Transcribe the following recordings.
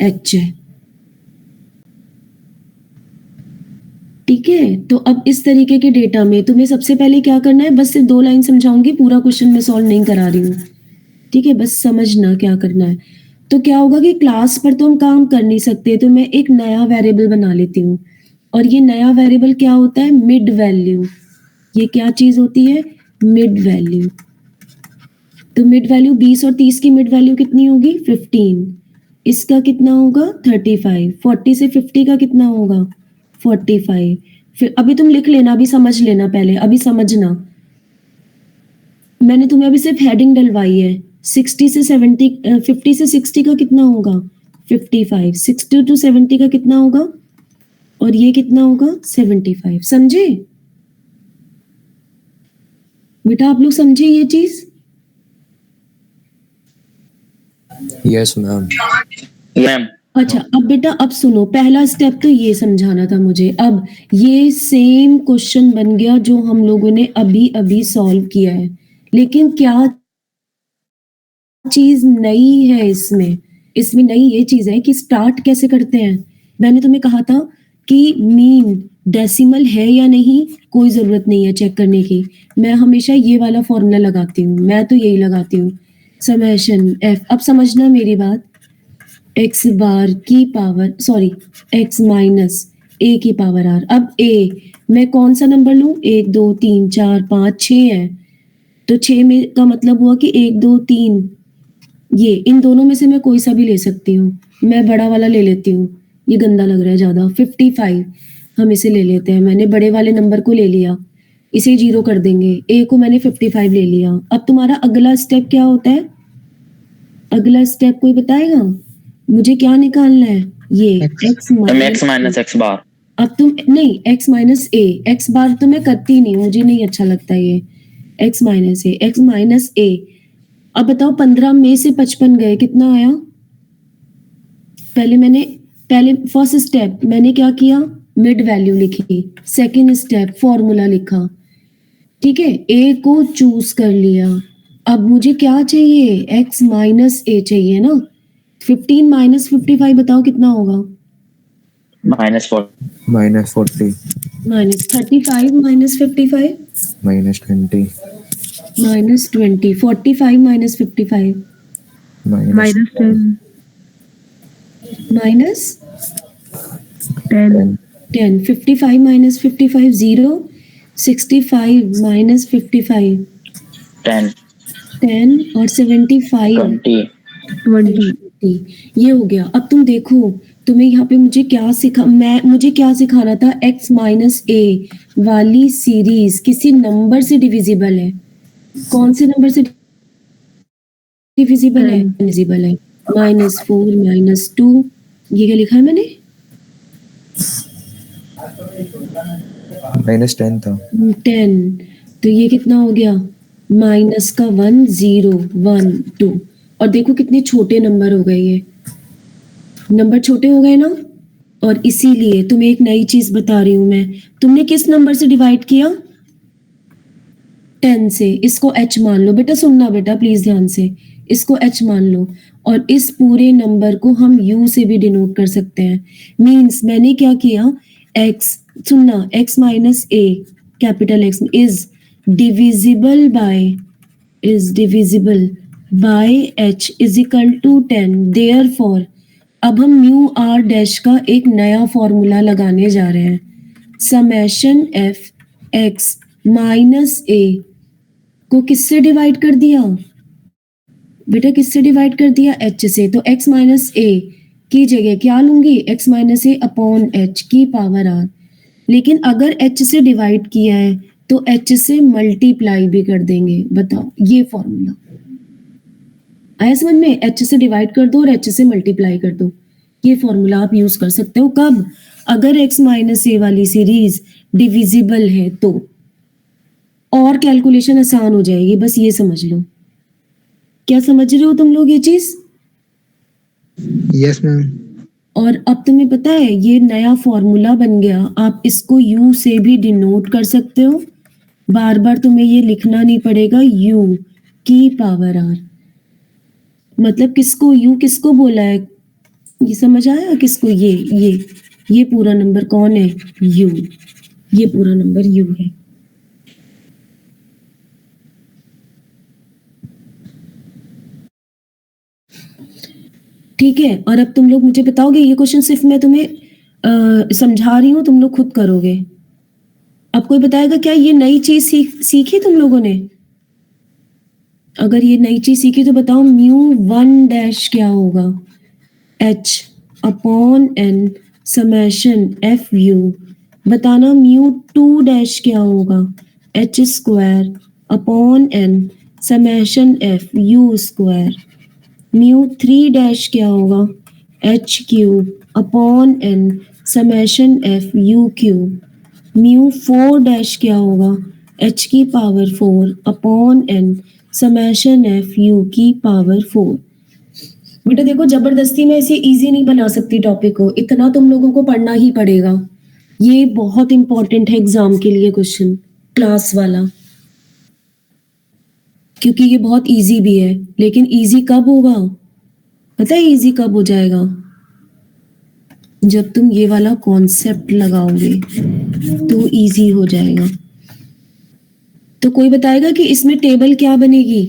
H है। ठीक है, तो अब इस तरीके के डेटा में तुम्हें सबसे पहले क्या करना है, बस सिर्फ 2 लाइन समझाऊंगी, पूरा क्वेश्चन मैं सॉल्व नहीं करा रही हूँ। ठीक है, बस समझना क्या करना है। तो क्या होगा कि क्लास पर तो हम काम कर नहीं सकते, तो मैं एक नया वेरिएबल बना लेती हूँ, और ये नया वेरिएबल क्या होता है, मिड वैल्यू। ये क्या चीज होती है, मिड वैल्यू। तो मिड वैल्यू 20 और 30 की मिड वैल्यू कितनी होगी, 15। इसका कितना होगा, 35। 40 से 50 का कितना होगा, 45। फिर अभी तुम लिख लेना, अभी समझ लेना, पहले अभी समझना। मैंने तुम्हें अभी सिर्फ हेडिंग डलवाई है। 60 से 70, 50 से 60 का कितना होगा, 55। 60 to 70 का कितना होगा, और ये कितना होगा, 75। समझे बेटा, आप लोग समझे ये चीज? Yes ma'am. मैम अच्छा, अब बेटा अब सुनो, पहला स्टेप तो ये समझाना था मुझे। अब ये सेम क्वेश्चन बन गया जो हम लोगों ने अभी अभी सॉल्व किया है, लेकिन क्या चीज नई है इसमें, इसमें नई ये चीज है कि स्टार्ट कैसे करते हैं। मैंने तुम्हें कहा था कि मीन डेसिमल है या नहीं, कोई जरूरत नहीं है चेक करने की। मैं हमेशा ये वाला फॉर्मूला लगाती हूँ, मैं तो यही लगाती हूँ, समेशन एफ। अब समझना मेरी बात, एक्स बार की पावर, सॉरी, एक्स माइनस ए की पावर आर। अब ए मैं कौन सा नंबर लूं, 1 2 3 4 5 6 है, तो 6 में का मतलब हुआ कि 1 2 3, ये इन दोनों में से मैं कोई सा भी ले सकती हूँ। मैं बड़ा वाला ले लेती हूँ, ये गंदा लग रहा है ज्यादा, 55 हम इसे ले लेते हैं। मैंने बड़े वाले नंबर को ले लिया, इसे 0 कर देंगे, ए को मैंने 55 ले लिया। अब तुम्हारा अगला स्टेप क्या होता है, अगला स्टेप कोई बताएगा मुझे क्या निकालना है, ये एक्स माइनस एक्स बार। अब तुम नहीं, एक्स माइनस ए, एक्स बार तो मैं करती नहीं, मुझे नहीं अच्छा लगता ये, एक्स माइनस ए, एक्स माइनस ए। अब बताओ 15 में से 55 गए, कितना आया। पहले फर्स्ट स्टेप मैंने क्या किया, मिड वैल्यू लिखी। सेकंड स्टेप फॉर्मूला लिखा। ठीक है, ए को चूज कर लिया। अब मुझे क्या चाहिए, एक्स माइनस ए चाहिए ना। 15 माइनस 55 बताओ कितना होगा, -40 minus 35 minus 55 -20 -20 45 minus 55 -10 minus 10 10 55 minus 55 0 65 minus 55 10 10 और 75 20 20। ये हो गया। अब तुम देखो, तुम्हें यहाँ पे मुझे क्या सिखाना था, x माइनस ए वाली सीरीज किसी नंबर से डिविजिबल है। कौन से नंबर से डिविजिबल है, डिविजिबल है, -4 -2। ये क्या लिखा है मैंने, -10 था। 10। तो ये कितना हो गया, माइनस का 1 0 1 2। और देखो कितने छोटे नंबर हो गए, ये नंबर छोटे हो गए ना। और इसीलिए तुम्हें एक नई चीज बता रही हूं मैं, तुमने किस नंबर से डिवाइड किया, 10 से। इसको h मान लो बेटा, सुनना बेटा प्लीज ध्यान से, इसको h मान लो, और इस पूरे नंबर को हम u से भी डिनोट कर सकते हैं। मींस मैंने क्या किया, x, सुनना, x minus a capital X is divisible by h is equal to 10। Therefore अब हम म्यू आर डैश का एक नया फॉर्मूला लगाने जा रहे हैं, समेशन एफ एक्स माइनस ए को किससे डिवाइड कर दिया बेटा, किससे डिवाइड कर दिया, h से। तो x माइनस ए की जगह क्या लूंगी, x माइनस ए अपॉन h की पावर r। लेकिन अगर h से डिवाइड किया है तो h से मल्टीप्लाई भी कर देंगे। बताओ ये फॉर्मूला आया समझ में, h से डिवाइड कर दो और h से मल्टीप्लाई कर दो। ये फॉर्मूला आप यूज कर सकते हो कब, अगर x माइनस ए वाली सीरीज डिविजिबल है तो, और कैलकुलेशन आसान हो जाएगी, बस ये समझ लो। क्या समझ रहे हो तुम लोग ये चीज? Yes ma'am. और अब तुम्हें पता है ये नया फॉर्मूला बन गया, आप इसको u से भी डिनोट कर सकते हो। बार बार तुम्हें ये लिखना नहीं पड़ेगा, u की पावर r। मतलब किसको, u किसको बोला है, ये समझ आया किसको? ये पूरा नंबर कौन है? u, ये पूरा नंबर u है। ठीक है, और अब तुम लोग मुझे बताओगे, ये क्वेश्चन सिर्फ मैं तुम्हें समझा रही हूँ, तुम लोग खुद करोगे। अब कोई बताएगा क्या ये नई चीज सीखी तुम लोगों ने? अगर ये नई चीज सीखी तो बताओ μ1 क्या होगा? h upon n summation fu। बताना μ2 क्या होगा? h square upon n summation fu square. μ3 क्या होगा? h cube upon n summation fu cube. μ4 क्या होगा? h की power 4 upon n summation fu की पावर 4। बेटा देखो, जबरदस्ती में ऐसे इजी नहीं बना सकती टॉपिक को, इतना तुम लोगों को पढ़ना ही पड़ेगा। ये बहुत इंपॉर्टेंट है एग्जाम के लिए क्वेश्चन, क्लास वाला, क्योंकि ये बहुत इजी भी है। लेकिन इजी कब होगा पता है? इजी कब हो जाएगा? जब तुम ये वाला कॉन्सेप्ट लगाओगे तो इजी हो जाएगा। तो कोई बताएगा कि इसमें टेबल क्या बनेगी?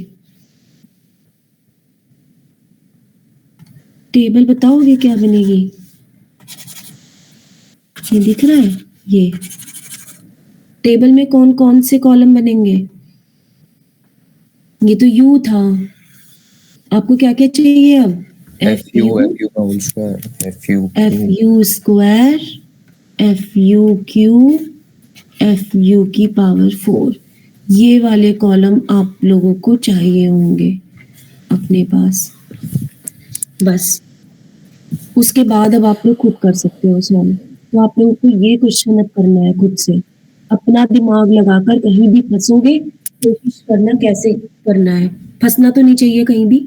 टेबल बताओगे क्या बनेगी? ये दिख रहा है, ये टेबल में कौन कौन से कॉलम बनेंगे? ये तो u था, आपको क्या क्या चाहिए अब? FU का whole square, fu square, fu cube, fu की पावर 4। ये वाले कॉलम आप लोगों को चाहिए होंगे अपने पास। बस उसके बाद अब आप लोग खुद कर सकते हो सॉल्व। तो आप लोगों को ये क्वेश्चन अब करना है खुद से, अपना दिमाग लगाकर। कहीं भी फंसोगे कोशिश करना कैसे करना है, फंसना तो नहीं चाहिए कहीं भी।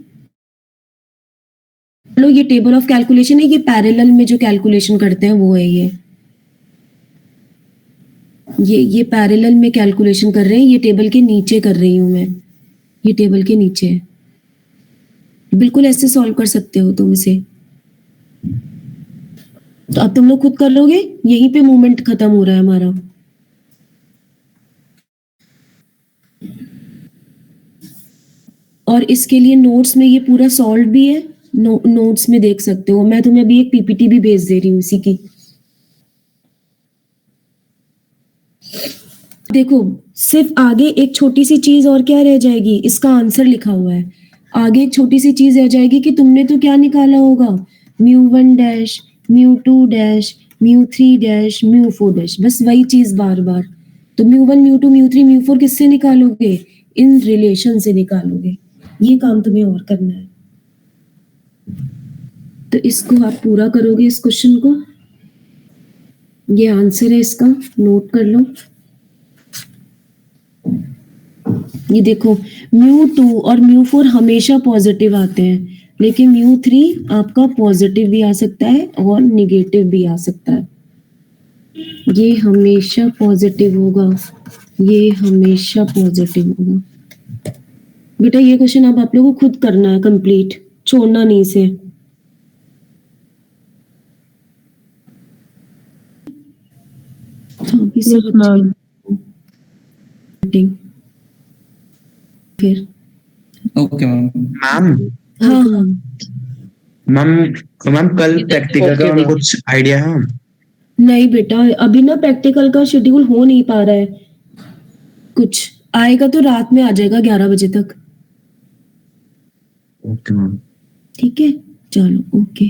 चलो, ये टेबल ऑफ कैलकुलेशन है, ये पैरेलल में जो कैलकुलेशन करते हैं वो है ये पैरेलल में कैलकुलेशन कर रहे हैं। ये टेबल के नीचे कर रही हूँ मैं, ये टेबल के नीचे है। बिल्कुल ऐसे सॉल्व कर सकते हो तुम इसे। तो अब तुम लोग खुद कर लोगे, यहीं पे मूवमेंट खत्म हो रहा है हमारा। और इसके लिए नोट्स में ये पूरा सॉल्व भी है, नोट्स में देख सकते हो। मैं तुम्हें अभी एक पीपीटी भी भेज दे रही हूँ इसी की। देखो, सिर्फ आगे एक छोटी सी चीज और क्या रह जाएगी, इसका आंसर लिखा हुआ है। आगे एक छोटी सी चीज रह जाएगी कि तुमने तो क्या निकाला होगा, μ1 μ2 μ3 μ4। बस वही चीज बार बार। तो μ1 μ2 μ3 μ4 किससे निकालोगे? इन रिलेशन से निकालोगे। ये काम तुम्हें और करना है। तो इसको आप पूरा करोगे, इस क्वेश्चन को। ये आंसर है इसका, नोट कर लो। ये देखो, μ2 और μ4 हमेशा पॉजिटिव आते हैं, लेकिन μ3 आपका पॉजिटिव भी आ सकता है और निगेटिव भी आ सकता है। ये हमेशा पॉजिटिव होगा, ये हमेशा पॉजिटिव होगा। बेटा ये क्वेश्चन अब आप लोगों को खुद करना है कंप्लीट, छोड़ना नहीं इसे। Yes, ma'am. फिर ओके मैम। मैम हाँ हाँ, मैम कल प्रैक्टिकल का मैम कुछ आइडिया है? नहीं बेटा, अभी ना प्रैक्टिकल का शेड्यूल हो नहीं पा रहा है। कुछ आएगा तो रात में आ जाएगा 11 बजे तक। Okay ma'am. ठीक है, चलो ओके।